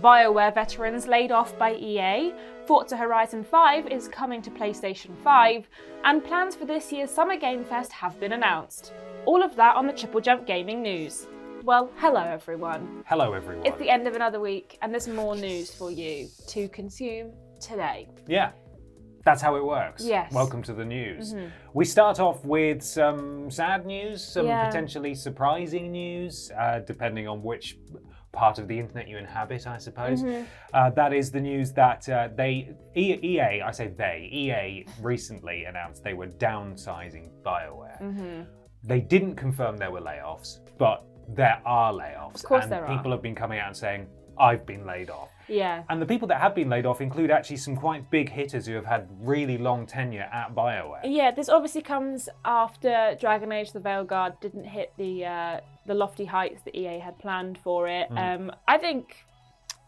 Bioware veterans laid off by EA, Forza Horizon 5 is coming to PlayStation 5, and plans for this year's Summer Game Fest have been announced. All of that on the TripleJump Gaming News. Well, hello everyone. Hello everyone. It's the end of another week, and there's more news for you to consume today. Yeah. That's how it works. Yes. Welcome to the news. We start off with some sad news, some potentially surprising news, depending on which part of the internet you inhabit, I suppose. That is the news that EA recently announced they were downsizing Bioware. They didn't confirm there were layoffs, but there are layoffs. Of course and there are. People have been coming out and saying, I've been laid off. Yeah. And the people that have been laid off include actually some quite big hitters who have had really long tenure at Bioware. Yeah, this obviously comes after Dragon Age: The Veilguard didn't hit the lofty heights that EA had planned for it. I think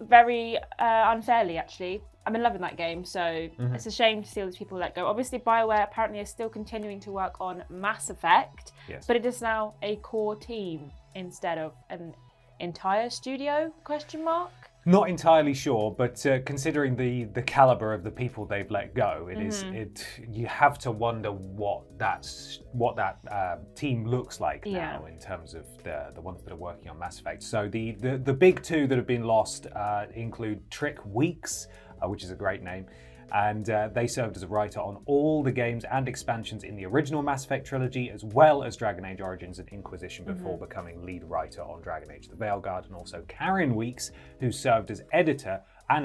very unfairly, actually. I've been loving that game, so it's a shame to see all these people let go. Obviously, Bioware apparently is still continuing to work on Mass Effect, but it is now a core team instead of an entire studio, ? Not entirely sure, but considering the caliber of the people they've let go, you have to wonder what that team looks like now in terms of the ones that are working on Mass Effect. So the big two that have been lost include Trick Weeks, which is a great name, and they served as a writer on all the games and expansions in the original Mass Effect trilogy, as well as Dragon Age Origins and Inquisition before becoming lead writer on Dragon Age: The Veilguard, and also Karen Weeks, who served as editor on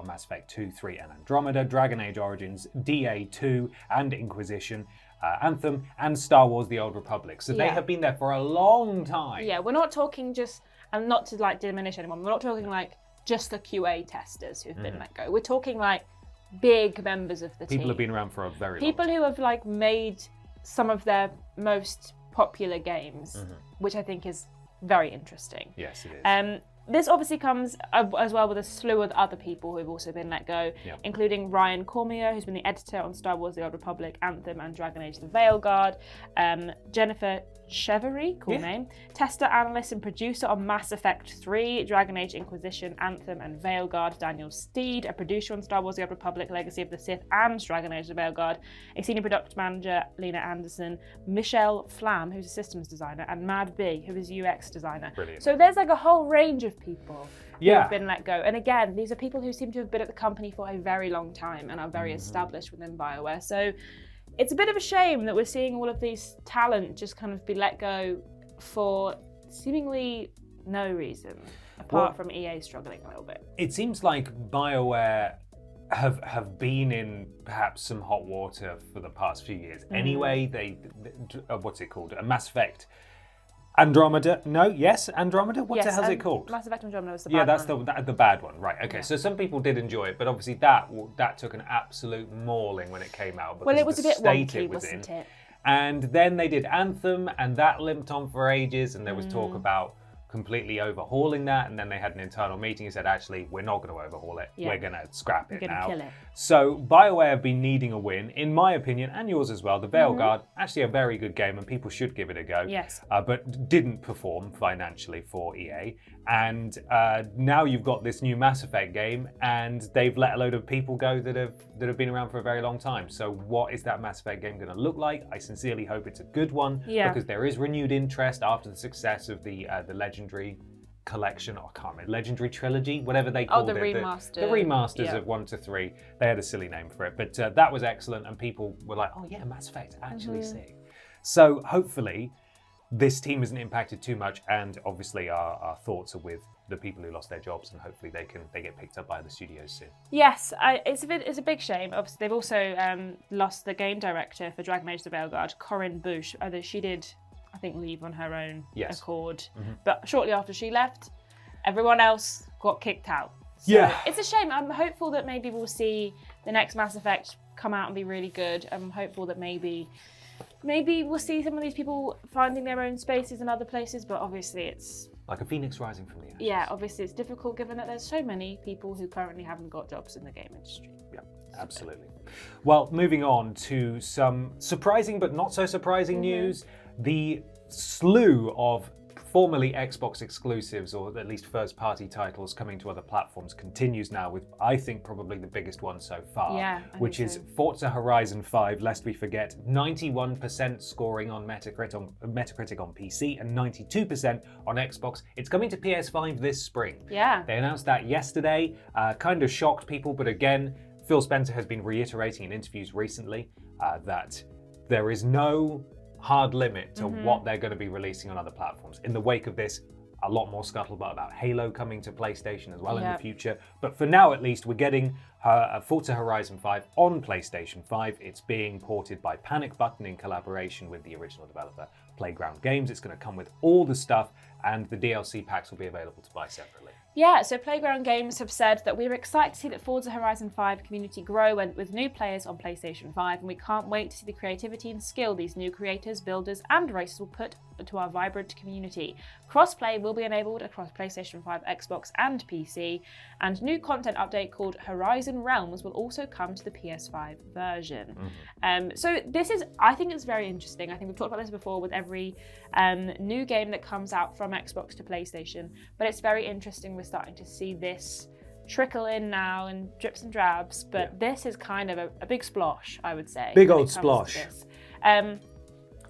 Mass Effect 2, 3 and Andromeda, Dragon Age Origins, DA2 and Inquisition, Anthem, and Star Wars: The Old Republic. So they have been there for a long time. Yeah, we're not talking just, and not to like diminish anyone, we're not talking like just the QA testers who've been let go. We're talking like big members of the team. People have been around for a very long time. People who have like made some of their most popular games, which I think is very interesting. Yes, it is. This obviously comes as well with a slew of other people who have also been let go, including Ryan Cormier, who's been the editor on Star Wars: The Old Republic, Anthem, and Dragon Age: The Veilguard. Jennifer Chevery, cool name, tester, analyst, and producer on Mass Effect 3, Dragon Age Inquisition, Anthem, and Veilguard. Daniel Steed, a producer on Star Wars: The Old Republic, Legacy of the Sith, and Dragon Age: The Veilguard. A senior product manager, Lena Anderson. Michelle Flam, who's a systems designer, and Mad B, who is a UX designer. Brilliant. So there's like a whole range of people who have been let go. And again, these are people who seem to have been at the company for a very long time and are very established within Bioware. So it's a bit of a shame that we're seeing all of these talent just kind of be let go for seemingly no reason, apart from EA struggling a little bit. It seems like Bioware have been in perhaps some hot water for the past few years. Anyway, they what's it called? A Mass Effect Andromeda? No, yes, Andromeda? What the hell's it called? Mass Effect Andromeda was the bad one. Yeah, that's the bad one, right. Okay, so some people did enjoy it, but obviously that took an absolute mauling when it came out. Well, it was a bit state wonky, it was wasn't in. it? And then they did Anthem, and that limped on for ages, and there was talk about completely overhauling that, and then they had an internal meeting and said, actually, we're not going to overhaul it. We're going to scrap it now. Kill it. So BioWare have been needing a win, in my opinion, and yours as well. The Veilguard, actually a very good game, and people should give it a go. Yes. But didn't perform financially for EA. And now you've got this new Mass Effect game, and they've let a load of people go that have been around for a very long time. So what is that Mass Effect game going to look like? I sincerely hope it's a good one, because there is renewed interest after the success of the Legendary collection, I can't remember, Legendary Trilogy, whatever they called it. Remaster. The remasters of 1 to 3. They had a silly name for it, but that was excellent, and people were like, oh yeah, Mass Effect, actually sick. So hopefully this team isn't impacted too much, and obviously our thoughts are with the people who lost their jobs, and hopefully they get picked up by the studios soon. Yes, it's a big shame. Obviously, they've also lost the game director for Dragon Age: The Veilguard, Corinne Bush. Although she did, I think, leave on her own accord. But shortly after she left, everyone else got kicked out. So it's a shame. I'm hopeful that maybe we'll see the next Mass Effect come out and be really good. I'm hopeful that maybe we'll see some of these people finding their own spaces in other places, but obviously it's like a phoenix rising from the ashes. Yeah, obviously it's difficult given that there's so many people who currently haven't got jobs in the game industry. Yeah, absolutely. Well, moving on to some surprising but not so surprising news. The slew of formerly Xbox exclusives, or at least first-party titles coming to other platforms, continues now with, I think, probably the biggest one so far, which is Forza Horizon 5, lest we forget, 91% scoring on Metacritic on PC and 92% on Xbox. It's coming to PS5 this spring. Yeah. They announced that yesterday, kind of shocked people, but again, Phil Spencer has been reiterating in interviews recently that there is no hard limit to what they're going to be releasing on other platforms. In the wake of this, a lot more scuttlebutt about Halo coming to PlayStation as well in the future. But for now, at least, we're getting Forza Horizon 5 on PlayStation 5. It's being ported by Panic Button in collaboration with the original developer Playground Games. It's going to come with all the stuff, and the DLC packs will be available to buy separately. Yeah, so Playground Games have said that we're excited to see that Forza Horizon 5 community grow with new players on PlayStation 5, and we can't wait to see the creativity and skill these new creators, builders, and racers will put to our vibrant community. Crossplay will be enabled across PlayStation 5, Xbox, and PC, and new content update called Horizon Realms will also come to the PS5 version. So this is, I think it's very interesting. I think we've talked about this before with every new game that comes out from Xbox to PlayStation, but it's very interesting. We're starting to see this trickle in now in drips and drabs, but this is kind of a big splosh, I would say. Big old splosh.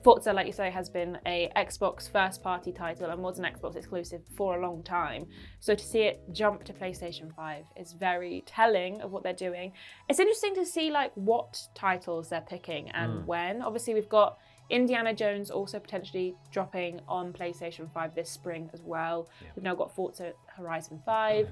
Forza, like you say, has been a Xbox first-party title and was an Xbox exclusive for a long time. So to see it jump to PlayStation 5 is very telling of what they're doing. It's interesting to see like what titles they're picking and when. Obviously, we've got Indiana Jones also potentially dropping on PlayStation 5 this spring as well. We've now got Forza Horizon 5.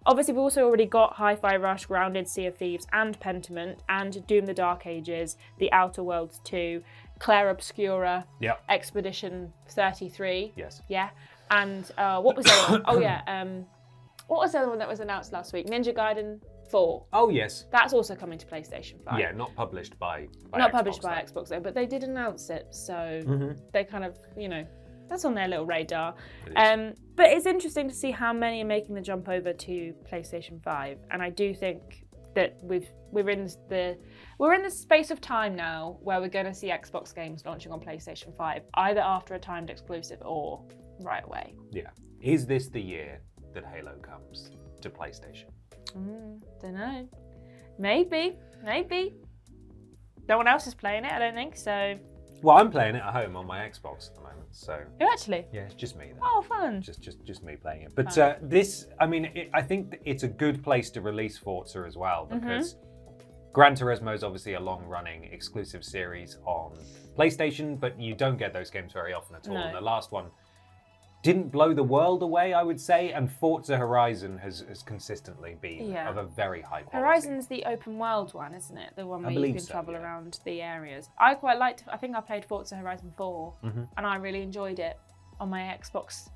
Obviously, we've also already got Hi-Fi Rush, Grounded, Sea of Thieves, and Pentiment, and Doom the Dark Ages, The Outer Worlds 2, Claire Obscura, Expedition 33. Yes. Yeah. And what was the other one? Oh, yeah. What was the other one that was announced last week? Ninja Gaiden 4. Oh, yes. That's also coming to PlayStation 5. Yeah, not published by Not Xbox, published by Xbox, though, but they did announce it. So they kind of, that's on their little radar. But it's interesting to see how many are making the jump over to PlayStation 5. And I do think that we're in the space of time now where we're going to see Xbox games launching on PlayStation 5, either after a timed exclusive or right away. Yeah. Is this the year that Halo comes to PlayStation? Don't know. Maybe. No one else is playing it, I don't think, so... Well, I'm playing it at home on my Xbox at the moment, so... You actually? Yeah, it's just me then. Oh, fun. Just me playing it. But I think it's a good place to release Forza as well, because Gran Turismo is obviously a long-running exclusive series on PlayStation, but you don't get those games very often at all. No. And the last one didn't blow the world away, I would say, and Forza Horizon has consistently been of a very high quality. Horizon's the open world one, isn't it? The one where you can travel around the areas. I quite liked, I think I played Forza Horizon 4 and I really enjoyed it on my Xbox.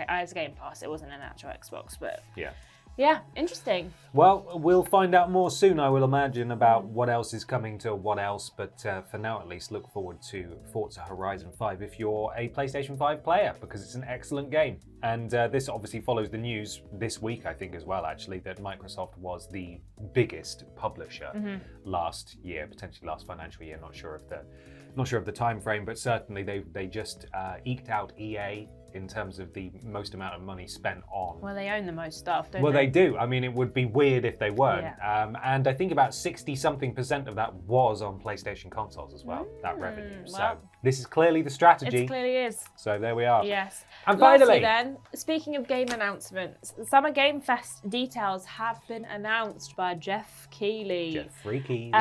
As a Game Pass, it wasn't an actual Xbox, but yeah, interesting. Well, we'll find out more soon, I will imagine, about what else is coming to what else. But for now, at least, look forward to Forza Horizon 5 if you're a PlayStation 5 player, because it's an excellent game. And this obviously follows the news this week, I think, as well, actually, that Microsoft was the biggest publisher last year, potentially last financial year. Not sure of the time frame, but certainly they just eked out EA in terms of the most amount of money spent on. Well, they own the most stuff, don't Well, they? they do. I mean, it would be weird if they weren't. And I think about 60-something% of that was on PlayStation consoles as well, that revenue. So this is clearly the strategy. It clearly is. So there we are. Yes. And finally, then, speaking of game announcements, the Summer Game Fest details have been announced by Geoff Keighley. Jeffrey Keighley.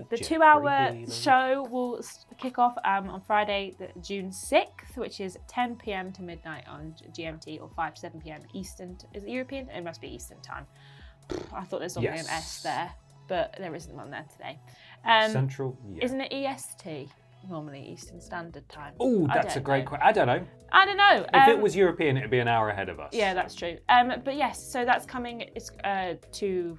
The 2-hour show will kick off on Friday, June 6th, which is 10 p.m. to midnight on GMT, or 5 to 7 p.m. Eastern. Is it European? It must be Eastern time. I thought there's only an S there, but there isn't one there today. Central, Isn't it EST? Normally Eastern Standard Time. Oh, that's a great question. I don't know. If it was European, it'd be an hour ahead of us. Yeah, that's true. But yes, so that's coming to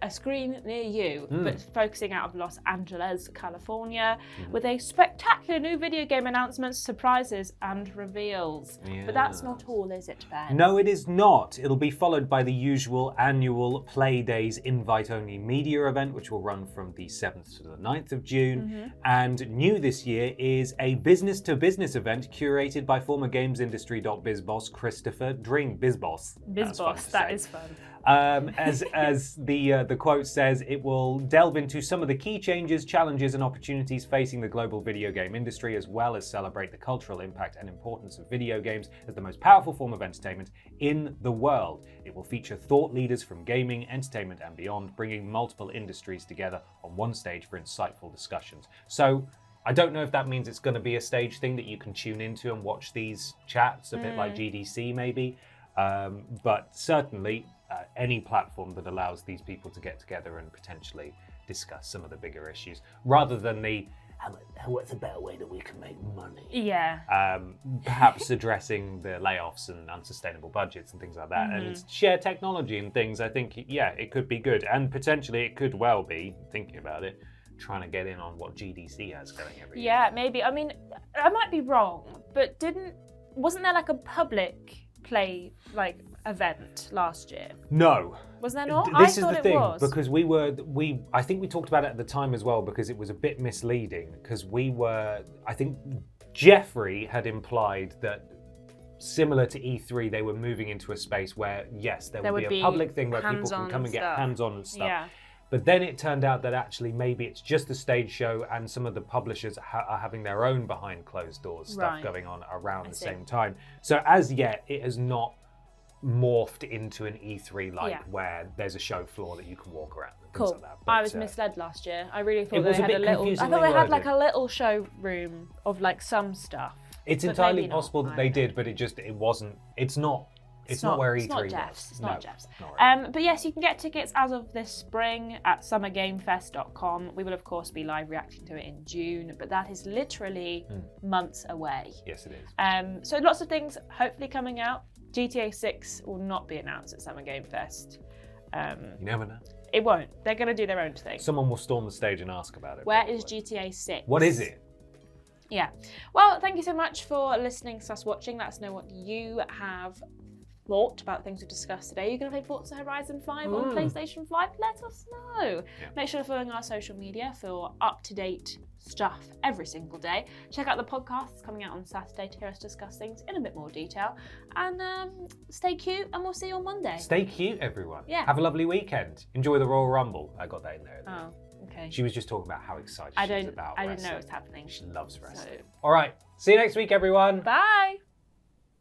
a screen near you, but focusing out of Los Angeles, California, with a spectacular new video game announcements, surprises, and reveals. Yeah. But that's not all, is it, Ben? No, it is not. It'll be followed by the usual annual Play Days invite-only media event, which will run from the 7th to the 9th of June. And new this year is a business-to-business event curated by former gamesindustry.biz boss Christopher Dring. Bizboss. Bizboss, that is fun. As the quote says, it will delve into some of the key changes, challenges, and opportunities facing the global video game industry, as well as celebrate the cultural impact and importance of video games as the most powerful form of entertainment in the world. It will feature thought leaders from gaming, entertainment, and beyond, bringing multiple industries together on one stage for insightful discussions. So I don't know if that means it's going to be a stage thing that you can tune into and watch these chats, a bit like GDC maybe, but certainly any platform that allows these people to get together and potentially discuss some of the bigger issues, rather than the what's a better way that we can make money? Yeah. Perhaps addressing the layoffs and unsustainable budgets and things like that, and share technology and things. I think, it could be good, and potentially it could well be, thinking about it, trying to get in on what GDC has going every year. Yeah, maybe. I mean, I might be wrong, but wasn't there like a public play event last year? No. Was there not? This is the thing, because I think we talked about it at the time as well, because it was a bit misleading, because I think Jeffrey had implied that similar to E3, they were moving into a space where, yes, there would be a public thing where people can come and get hands-on and stuff. Yeah. But then it turned out that actually maybe it's just a stage show, and some of the publishers are having their own behind closed doors stuff going on around the same time. So as yet, it has not morphed into an E3 where there's a show floor that you can walk around and things like that. But, I was misled last year. I really thought they had a little. I thought they had like a little showroom of like some stuff. It's entirely possible that they did, but it wasn't. It's not where E3 It's not was. Geoff's. It's not Geoff's. Not really. But yes, you can get tickets as of this spring at summergamefest.com. We will, of course, be live reacting to it in June, but that is literally months away. Yes, it is. So lots of things hopefully coming out. GTA 6 will not be announced at Summer Game Fest. You never know. It won't. They're going to do their own thing. Someone will storm the stage and ask about it. Where is GTA 6? What is it? Yeah. Well, thank you so much for listening / watching. Let us know what you have thought about things we discussed today. You're going to play Forza Horizon 5 on PlayStation 5? Let us know. Yeah. Make sure to follow our social media for up-to-date stuff every single day. Check out the podcasts coming out on Saturday to hear us discuss things in a bit more detail. And stay cute, and we'll see you on Monday. Stay cute, everyone. Yeah. Have a lovely weekend. Enjoy the Royal Rumble. I got that in there. Oh, okay. She was just talking about how excited she is about wrestling. I didn't know it was happening. She loves wrestling. So. All right. See you next week, everyone. Bye.